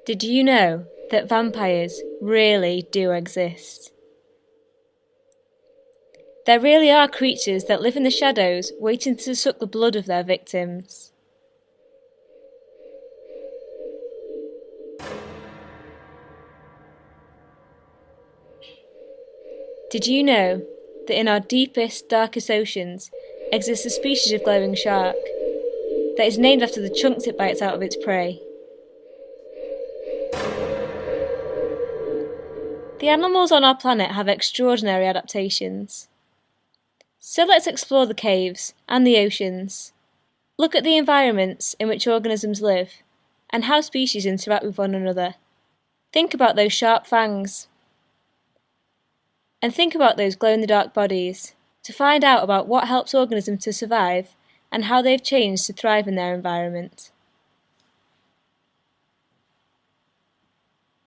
Did you know that vampires really do exist? There really are creatures that live in the shadows waiting to suck the blood of their victims. Did you know that in our deepest, darkest oceans exists a species of glowing shark that is named after the chunks it bites out of its prey? The animals on our planet have extraordinary adaptations. So let's explore the caves and the oceans. Look at the environments in which organisms live and how species interact with one another. Think about those sharp fangs. And think about those glow-in-the-dark bodies to find out about what helps organisms to survive and how they've changed to thrive in their environment.